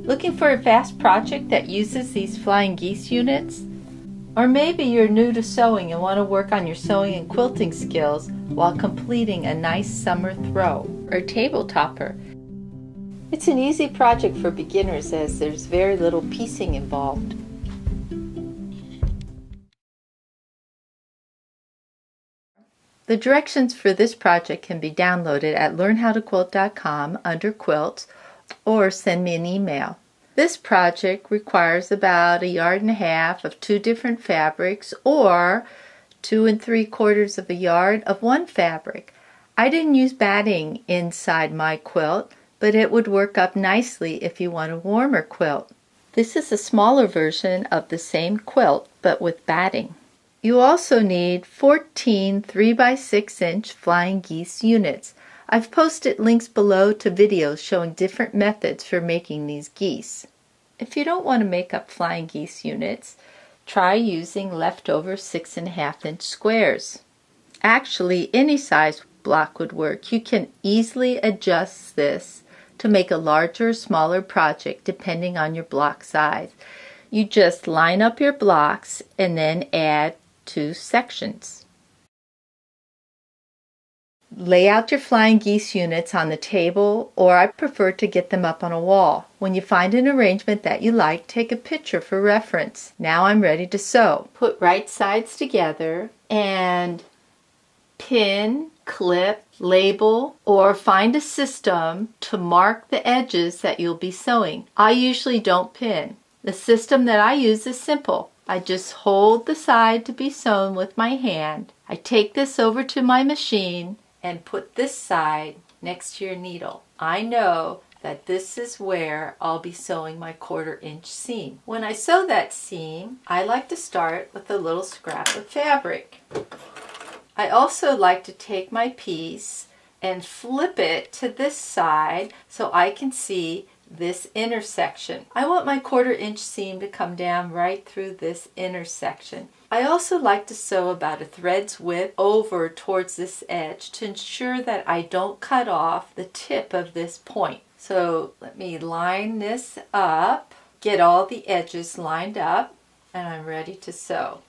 Looking for a fast project that uses these flying geese units? Or maybe you're new to sewing and want to work on your sewing and quilting skills while completing a nice summer throw or table topper. It's an easy project for beginners as there's very little piecing involved. The directions for this project can be downloaded at learnhowtoquilt.com under Quilts, or send me an email. This project requires about 1.5 yards of 2 different fabrics, or 2 3/4 yards of one fabric. I didn't use batting inside my quilt, but it would work up nicely if you want a warmer quilt. This is a smaller version of the same quilt, but with batting. You also need 14 3x6" flying geese units. I've posted links below to videos showing different methods for making these geese. If you don't want to make up flying geese units, try using leftover 6.5" squares. Actually, any size block would work. You can easily adjust this to make a larger or smaller project depending on your block size. You just line up your blocks and then add 2 sections. Lay out your flying geese units on the table, or I prefer to get them up on a wall. When you find an arrangement that you like, take a picture for reference. Now I'm ready to sew. Put right sides together and pin, clip, label, or find a system to mark the edges that you'll be sewing. I usually don't pin. The system that I use is simple. I just hold the side to be sewn with my hand. I take this over to my machine and put this side next to your needle. I know that this is where I'll be sewing my 1/4" seam. When I sew that seam, I like to start with a little scrap of fabric. I also like to take my piece and flip it to this side so I can see this intersection. I want my 1/4" seam to come down right through this intersection. I also like to sew about a thread's width over towards this edge to ensure that I don't cut off the tip of this point. So let me line this up, get all the edges lined up, and I'm ready to sew.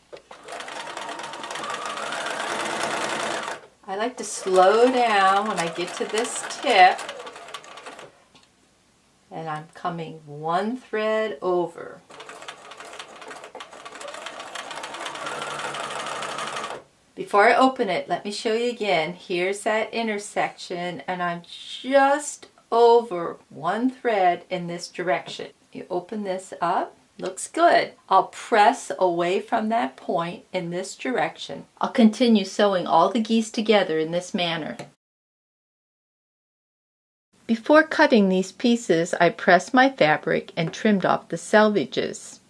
I like to slow down when I get to this tip, and I'm coming 1 thread over. Before I open it, let me show you again. Here's that intersection, and I'm just over 1 thread in this direction. You open this up, looks good. I'll press away from that point in this direction. I'll continue sewing all the geese together in this manner. Before cutting these pieces, I pressed my fabric and trimmed off the selvages.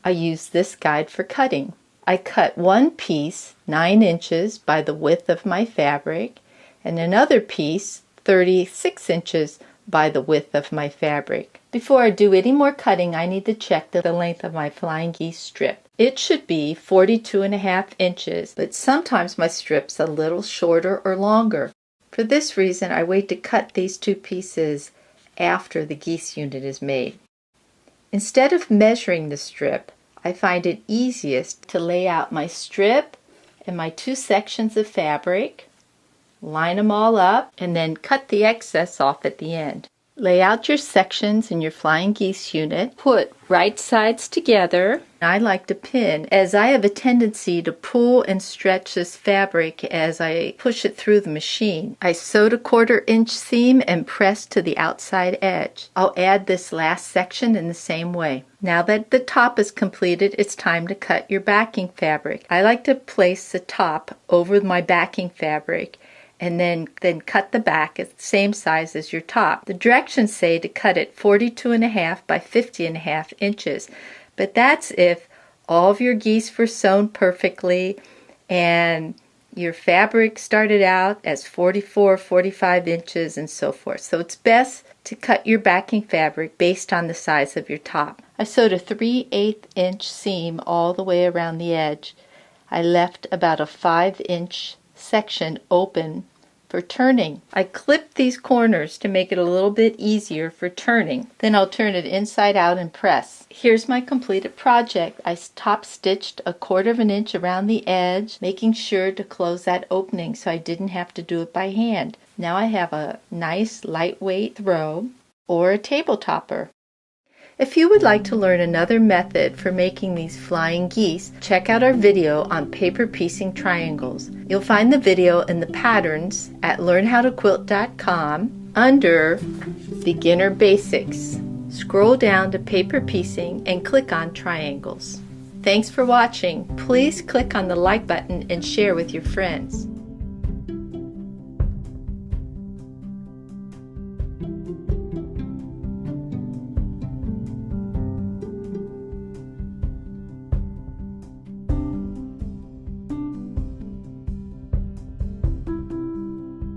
I used this guide for cutting. I cut one piece 9 inches by the width of my fabric and another piece 36 inches by the width of my fabric. Before I do any more cutting, I need to check the length of my flying geese strip. It should be 42.5 inches, but sometimes my strip's a little shorter or longer. For this reason, I wait to cut these 2 pieces after the geese unit is made. Instead of measuring the strip, I find it easiest to lay out my strip and my 2 sections of fabric, line them all up, and then cut the excess off at the end. Lay out your sections in your flying geese unit. Put right sides together. I like to pin, as I have a tendency to pull and stretch this fabric as I push it through the machine. I sewed a 1/4" seam and pressed to the outside edge. I'll add this last section in the same way. Now that the top is completed, it's time to cut your backing fabric. I like to place the top over my backing fabric and then cut the back at the same size as your top. The directions say to cut it 42.5 by 50.5 inches, but that's if all of your geese were sewn perfectly and your fabric started out as 44, 45 inches and so forth. So it's best to cut your backing fabric based on the size of your top. I sewed a 3/8 inch seam all the way around the edge. I left about a 5 inch section open for turning. I clip these corners to make it a little bit easier for turning. Then I'll turn it inside out and press. Here's my completed project. I top stitched 1/4 inch around the edge, making sure to close that opening so I didn't have to do it by hand. Now I have a nice lightweight throw or a table topper. If you would like to learn another method for making these flying geese, check out our video on paper piecing triangles. You'll find the video and the patterns at learnhowtoquilt.com under Beginner Basics. Scroll down to paper piecing and click on triangles. Thanks for watching. Please click on the like button and share with your friends.